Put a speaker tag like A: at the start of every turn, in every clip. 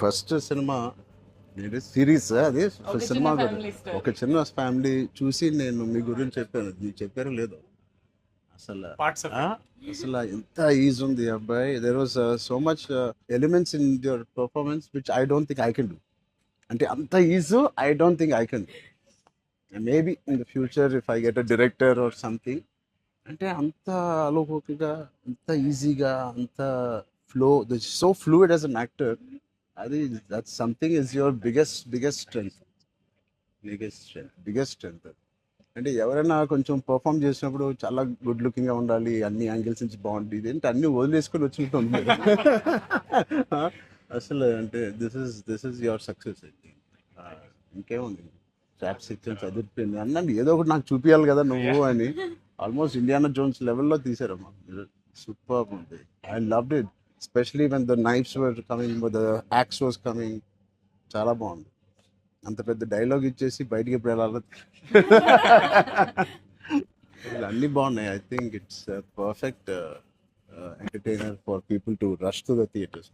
A: First cinema series అది cinema కదా. ఒక చిన్న ఫ్యామిలీ చూసి నేను మీ గురించి చెప్పాను, మీరు చెప్పారో లేదో అసలు అసలు ఎంత ఈజీ ఉంది అబ్బాయి. There was so much elements in your performance which I don't think I can do. అంటే అంత easy I don't think I can. Maybe in the future if I get a director or something, అంటే అంత అలోకిగా, అంత ఈజీగా, అంత flow, so fluid as an actor. అది that something is your biggest strength. అంటే ఎవరైనా కొంచెం పర్ఫామ్ చేసినప్పుడు చాలా గుడ్ లుకింగ్గా ఉండాలి, అన్ని యాంగిల్స్ నుంచి బాగుంటుంది, ఇదేంటి అన్ని వదిలేసుకొని వచ్చినట్టుంది. అసలు అంటే దిస్ ఇస్ యువర్ సక్సెస్. ఇంకేముంది, ట్రాప్ సెక్షన్ చదివిపోయింది అన్నాను, ఏదో ఒకటి నాకు చూపించాలి కదా నువ్వు అని. ఆల్మోస్ట్ ఇండియానా జోన్స్ లెవెల్లో తీసారమ్మా, సూపర్ ఉంది. I loved it, especially when the knifes were coming, the axe was coming. చాలా బాగుంది. అంత పెద్ద డైలాగ్ ఇచ్చేసి బయటికి ఎప్పుడు వెళ్ళాలి. అన్నీ బాగున్నాయి. I think it's perfect entertainer for people to rush to the theatres.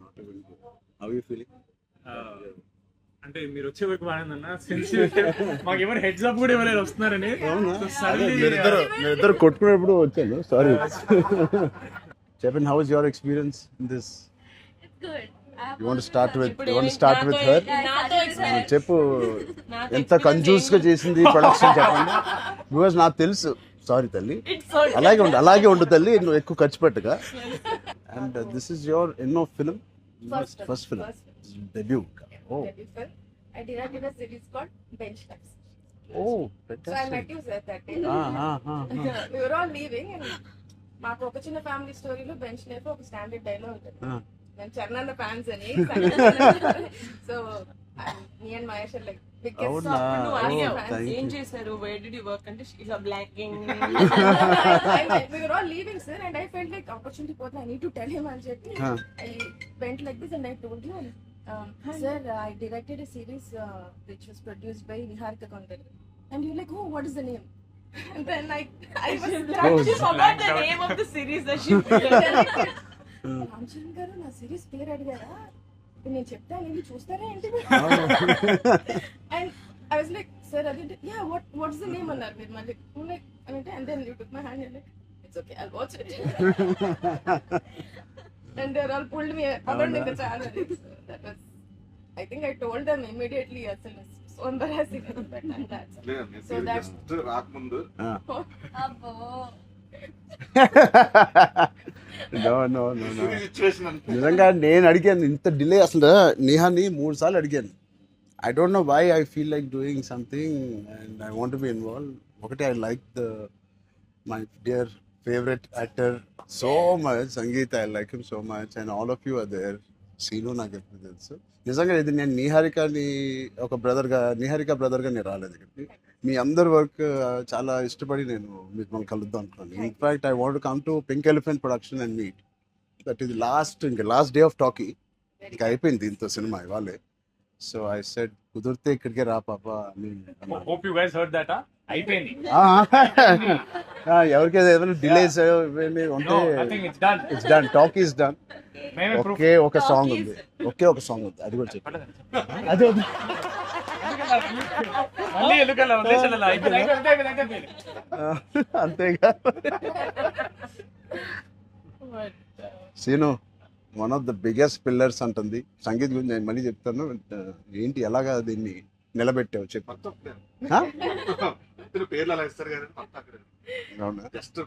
A: How you feeling?
B: అంటే మీరు వచ్చే వరకు బాగుందన్న, మాకేమో హెడ్స్ అప్ కూడా ఎవరైనా వస్తున్నారని.
A: మీరిద్దరు కొట్టుకునేప్పుడు వచ్చాను, సారీ. చెప్పండి, how is your experience in this? You want to start with her? చెప్పు, ఎంత కన్జ్యూస్ గా చేసింది ప్రొడక్షన్ చెప్పండి. బికాజ్ నాకు తెలుసు. సారీ తల్లి, అలాగే ఉండు తల్లి, నువ్వు ఎక్కువ ఖర్చు పెట్టగా. అండ్ దిస్ ఇస్ యువర్ ఎన్నో film? First film, debut. Oh,
C: I directed a series called Bench Lives.
A: Oh,
C: So I met you that day. We were all leaving and మాకు ఒక చిన్న ఫ్యామిలీ స్టోరీలో బెంచ్ లైఫ్ ఒక standard dialogue ఉంటుంది. నేను Charan fans అని, so me and Mahesh like
D: ఏం చేశారు, where did you work అంటే ఇలా blocking.
C: We were all leaving sir and I felt like opportunity పోతే I need to tell him అని చెప్పి I went like this and I told you, sir, I directed a series which was produced by Niharika Kondal. And you're like, oh, what is the name? And then I was
D: she forgot the name of the series that she
C: directed. Ramcharan గారు నా series పేరు అడిగారా, నేను చెప్తా నేను చూస్తారా ఏంటి? And I was like, sir అది యా వాట్స్ ద నేమ్ అన్నారు మీరు మళ్ళీ. లైక్ అంటే and then you took my hand and like it's okay I'll watch it. And they all pulled me around in the channel. That was, I think I told them immediately, asal so embarrassing. So that's
E: రాకముందు
A: no నిజంగా నేను అడిగాను ఇంత delay. అసలు నేహాని 3 సార్లు అడిగాను. I don't know why I feel like doing something and I want be involve. ఒకటి, I like my dear favorite actor so much, Sangeet, I like him so much, and all of you are there. Seenu నాకు ఎప్పుడు తెలుసు. నిజంగా ఇది నేను నిహారిక బ్రదర్గా నేను రాలేదు ఇక్కడికి. మీ అందరి వర్క్ చాలా ఇష్టపడి నేను మిమ్మల్ని కలుద్దాం అనుకున్నాను. In fact I want come to Pink Elephant production and meet. That is last day of talkie. ఇంకా అయిపోయింది దీంతో సినిమా ఇవాళే. సో ఐ సెడ్ కుదిరితే ఇక్కడికే రా పాప అని.
B: Hope you guys heard that. అయిపోయింది.
A: ఎవరికైనా ఏదైనా డిలేస్ ఉంటే it's done, talk is done. ఒకే ఒక సాంగ్ ఉంది, అది కూడా చెప్పండి. అదే అంతేగా. Seenu one of the biggest pillars అంటుంది. సంగీత్ గురించి నేను మళ్ళీ చెప్తాను. ఏంటి ఎలాగా దీన్ని నిలబెట్టావు చెప్పు.
E: పేర్లు అలా ఇస్తారు కదా, జస్ట్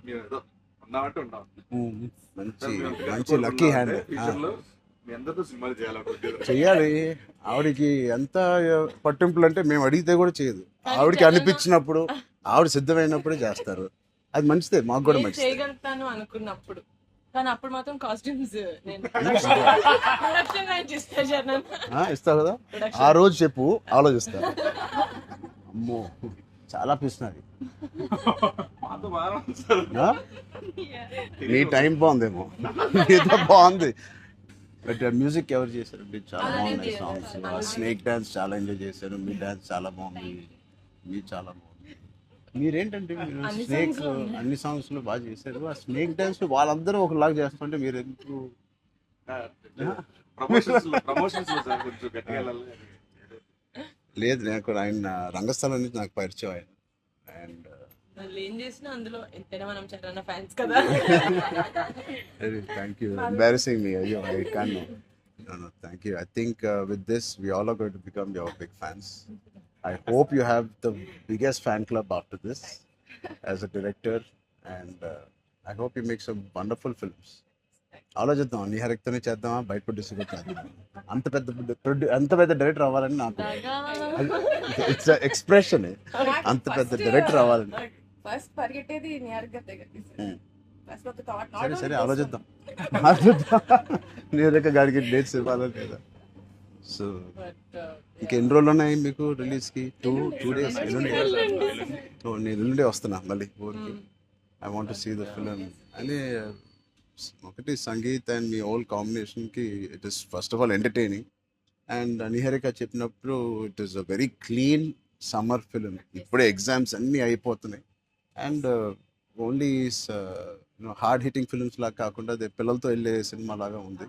E: ఉన్నామంటే ఉన్నాం.
A: మంచి లక్కీ హ్యాండ్.
E: మీ అందరితో సినిమాలు
A: చెయ్యాలి. ఆవిడకి ఎంత పట్టింపులు అంటే మేము అడిగితే కూడా చేయదు. ఆవిడకి అనిపించినప్పుడు, ఆవిడ సిద్ధమైనప్పుడే చేస్తారు. అది మంచిదే, మాకు కూడా మంచిది.
D: చేయగలుగుతాను అనుకున్నప్పుడు, కానీ అప్పుడు మాత్రం కాస్ట్యూమ్స్
A: ఇస్తావు కదా, ఆ రోజు చెప్పు, ఆలోచిస్తా. అమ్మో చాలా పిస్తున్నది. నీ టైం బాగుందేమో, నీతో బాగుంది. బట్ మ్యూజిక్ ఎవరు చేశారు? చాలా బాగున్నాయి సాంగ్స్. స్నేక్ డాన్స్ చాలా ఎంజాయ్ చేశారు. మీ డాన్స్ చాలా బాగుంది, మీరు చాలా బాగుంది. మీరేంటంటే మీరు స్నేక్ అన్ని సాంగ్స్ లో బాగా చేశారు. ఆ స్నేక్ డాన్స్ వాళ్ళందరూ ఒకలాగా చేస్తుంటే మీరు ఎందుకు
E: ప్రమోషన్స్ లో సార్ కొంచెం గట్టిగా వెళ్ళాలి.
A: లేదు నాకు ఆయన రంగస్థలం నుంచి నాకు పరిచయం ఆయన. అండ్
D: వాళ్ళు ఏం చేసినా అందులో ఎంతైనా మనం చరణ్ ఫ్యాన్స్ కదా.
A: Thank you, embarrassing me. అయ్యో I can no. No, thank you. I think with this, we all are going to become your big fans. I hope you have the biggest fan club after this as a director, and I hope you make some wonderful films. ఆలోచిద్దాం, నిహారిక్తోనే చేద్దామా, బయట producer చేద్దాం. అంత పెద్ద director అవ్వాలని నాకు it's expression. అంత పెద్ద డైరెక్టర్ అవ్వాలని
C: ఫస్ట్ పరిగెట్టేది నిహారిక దగ్గరికి. ఫస్ట్ ఒక థాట్.
A: సరే ఆలోచిద్దాం. నిహారిక గారికి డేట్స్ ఇవ్వాలా లేదా? సో ఇంకెన్ని రోజులు ఉన్నాయి మీకు రిలీజ్కి? Two days. నేను ఎల్లుండే వస్తున్నా మళ్ళీ ఊరికి. I want to see the film. అని ఒకటి సంగీత్ అండ్ మీ ఓల్ కాంబినేషన్కి it is first of all entertaining. And Niharika చెప్పినప్పుడు it is a very clean summer film. ఇప్పుడే ఎగ్జామ్స్ అన్నీ అయిపోతున్నాయి. And only hard hitting films లాగా కాకుండా అదే పిల్లలతో వెళ్ళే సినిమా లాగా ఉంది.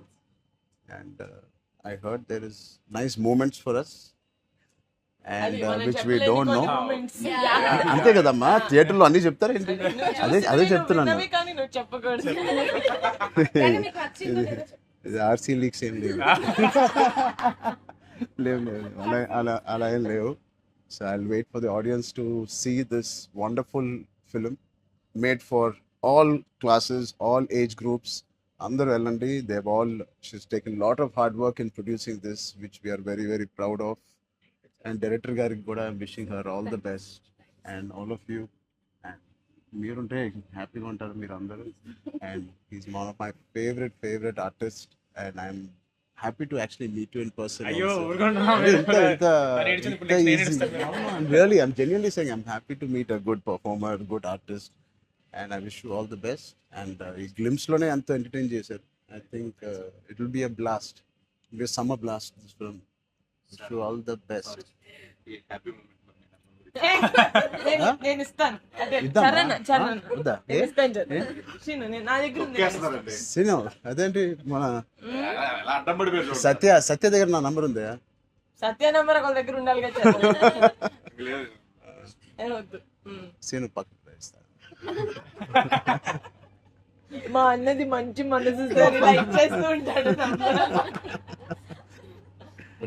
A: And I heard there is nice moments for us and which we don't know. అంతే కదమ్మా, థియేటర్లో అన్నీ చెప్తారా ఏంటి? అదే చెప్తున్నాను.
D: కానీ నువ్వు చెప్పకూడదు.
A: ఇది ఆర్సీ లీక్స్ ఏం లేవు. లేవు అలా ఏం లేవు. So I will wait for the audience to see this wonderful film made for all classes, all age groups. Andar వెళ్ళండి. She's taken a lot of hard work in producing this, which we are very, very proud of. And director gariki kuda I'm wishing her all the best. And all of you. And meerunte happy ga untaru meer andaru. And he's one of my favorite artists. And I'm happy to actually meet you in person.
B: అయ్యో
A: also.
B: ఊరుకుంటున్నా.
A: I'm genuinely saying I'm happy to meet a good performer, good artist. And I wish you all the best. And ఈ glimpse లోనే అంత entertain చేశారు. I think it will be a blast. It will be a summer blast, this film. Wish you all the best.
E: Happy moment.
D: నేను ఇస్తాను. అదే
A: ఇద్దామా?
D: చరణ్
A: వద్దా?
D: నేను ఇస్తాను చరణ్. శ్రీను, నా దగ్గర ఉంది.
E: తొక్కేస్తున్నారండి.
A: సినిమా అదేంటి మన
E: ఎలా అడ్డం పడిపోయారు చూడండి.
A: సత్య దగ్గర నా నంబర్ ఉందా?
D: సత్య నంబర్ ఒకళ్ళ దగ్గర ఉండాలి కదా చరణ్.
E: లేదు.
D: నేను వద్దు.
A: సీను పక్కన ఇస్తాను.
D: మా అన్నది మంచి మనసు లైక్ చేస్తూ ఉంటాడు.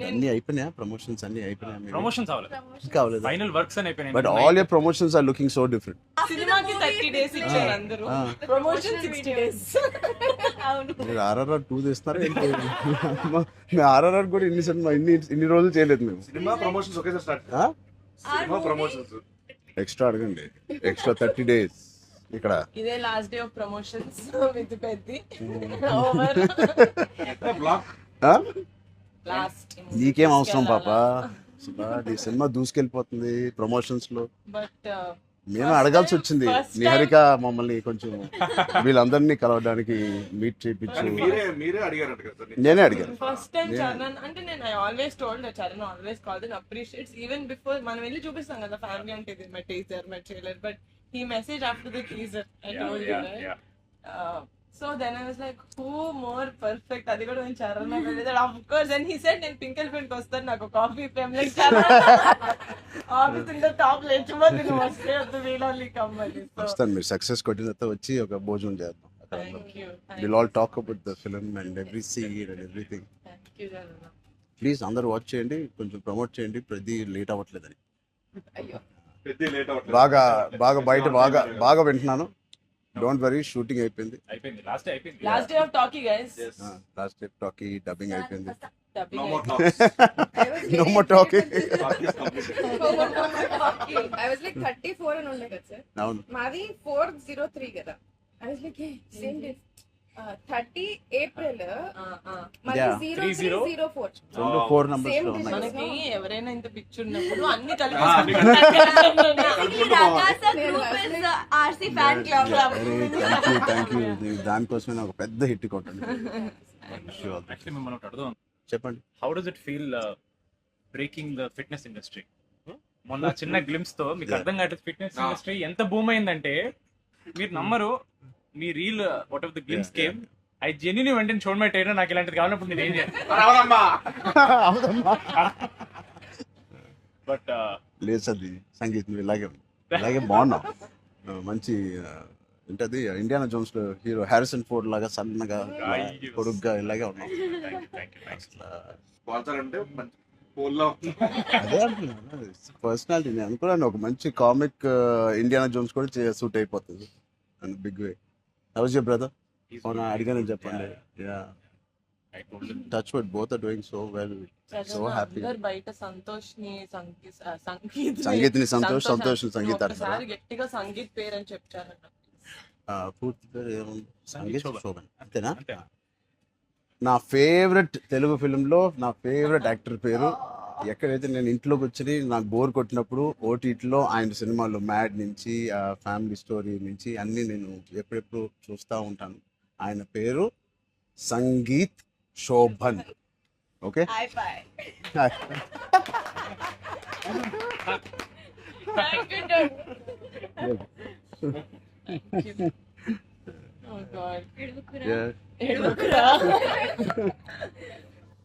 A: అన్ని అయిపోయినాయా? ప్రమోషన్స్ అన్ని అయిపోయినాయా?
B: ప్రమోషన్స్ అవ్వాలి,
A: ఇంకా అవ్వలేదు.
B: ఫైనల్ వర్క్స్ అని అయిపోయినాయి.
A: But all your promotions are looking so different.
D: సినిమాకి 30 days ఇచ్చారు అందరూ, ప్రమోషన్ 60 days. అవును,
A: మీరు RRR 2 తీస్తున్నారు ఏంటి? మేము RRR కూడా ఇన్ని రోజులు చేయలేదు మేము.
E: సినిమా ప్రమోషన్స్ ఒకేసారి స్టార్ట్. సినిమా ప్రమోషన్స్
A: ఎక్స్ట్రా అడగండి, ఎక్స్ట్రా 30 days ఇక్కడ.
D: ఇదే last day of promotions with Peddi over
E: block.
D: Last.
A: నీకేం అవసరం పాపా, నీ సినిమా దూసుకెళ్ళిపోతుంది ప్రమోషన్స్ లో.
D: బట్
A: మేము అడగాల్సి వచ్చింది. నిహారిక మమ్మల్ని కొంచెం వీళ్ళందరినీ కలవడానికి మీట్ చేయించు.
E: మీరే అడిగారంట కదా?
A: నేనే అడిగాను
D: ఫస్ట్ టైం చరణ్ అంటే నేను I always told Charan always called and appreciates even before మనం వెళ్ళి చూపిస్తాం కదా ఫ్యామిలీ అంటే ఇది my teaser my trailer, but he messaged after the teaser. I told you, right? So then I was like, who more perfect? అది కూడా నేను చరణ్ వెళ్ళేది. Of course, and he said నేను పింక్ ఎలిఫెంట్ కి వస్తాను, నాకు coffee frame like Charan office in the top లేచిపోతే నువ్వు వస్తే వద్దు, వీళ్ళని కమ్మని.
A: వస్తాను, మీరు సక్సెస్ కొట్టిన తర్వాత వచ్చి ఒక భోజనం చేద్దాం.
D: Thank you.
A: We'll all talk about the film and every scene and everything.
D: Thank you, Chandana.
A: Please అందరూ వాచ్ చేయండి, కొంచెం ప్రమోట్ చేయండి. ప్రతి లేట్ అవ్వట్లేదని
C: అయ్యో
E: పెద్ద లేట్ అవ్వట్లేదు.
A: బాగా బయట బాగా వింటున్నాను. డోంట్ వరీ, షూటింగ్ అయిపోయింది.
B: లాస్ట్ అయిపోయింది.
D: Last day of talkie, guys.
A: Last type talkie dubbing అయిపోయింది.
D: Dubbing
E: No more
D: అయిపోయింది.
E: talks.
A: No more talking.
E: Talk is completed.
C: I was like 34 అని ఉండే కదా సార్,
A: అవును,
C: మాది 403 కదా. I was like same day 30 April మరి
A: Yeah.
C: 0304
A: రెండు 4 numbers లో ఉన్నాయి.
D: మనకి ఎవరైనా ఇంత పిచ్చి ఉన్నప్పుడు అన్ని
C: RC fan club.
A: Thank you. దానికోసమే నాకు పెద్ద హిట్ కొట్టండి.
B: యాక్చువల్లీ మిమ్మల్ని ఒకటి అడుగుదాం.
A: చెప్పండి.
B: How does it feel breaking the fitness industry? మొన్న చిన్న గ్లిమ్స్ తో మీకు అర్థం కావట్లేదు ఫిట్నెస్ ఇండస్ట్రీ ఎంత బూమ్ అయిందంటే మీరు నమ్మరు. మీ reel what of the glimpse came I genuine వెంటనే చూడ మై ట్రైనర్ నాకు ఇలాంటిది కావాలన్నప్పుడు నేను ఏం చేయాలి? బట్
A: లేదు సార్ సంగీత్ నువ్వు ఇలాగే బాగున్నావు. మంచి ఏంటది ఇండియానా జోన్స్ లో హీరో హ్యారిసన్ ఫోర్డ్ లాగా సన్నగా పొడుగ్గా ఇలాగే ఉన్నావు.
E: స్పాన్సర్ అంటే మంచి పోల్లో
A: అదే అంటున్నాను పర్సనాలిటీ. నేను అనుకున్నాను ఒక మంచి కామిక్ ఇండియానా జోన్స్ కూడా సూట్ అయిపోతుంది and big way. How's your brother? అవునా అడిగానని చెప్పండి. Touch wood both are doing so well. So happy.
D: అందరు బయట సంతోష్ ని
A: సంగీత్ని సంతోష్ సంగీత్
D: ఒకసారి గట్టిగా సంగీత్ పేరు అని చెప్పారన్న.
A: పూర్తి పేరు ఏముంది? సంగీత్ శోభన్ అంతేనా?
B: అంతే.
A: నా ఫేవరెట్ తెలుగు ఫిలింలో నా ఫేవరెట్ యాక్టర్ పేరు ఎక్కడైతే నేను ఇంట్లోకి వచ్చి నాకు బోర్ కొట్టినప్పుడు ఓటీటీలో ఆయన సినిమాలు మ్యాడ్ నుంచి ఫ్యామిలీ స్టోరీ నుంచి అన్నీ నేను ఎప్పుడెప్పుడు చూస్తూ ఉంటాను. ఆయన పేరు Sangeeth Shobhan. Okay
D: Oh God.
A: Yeah.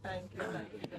D: Thank you.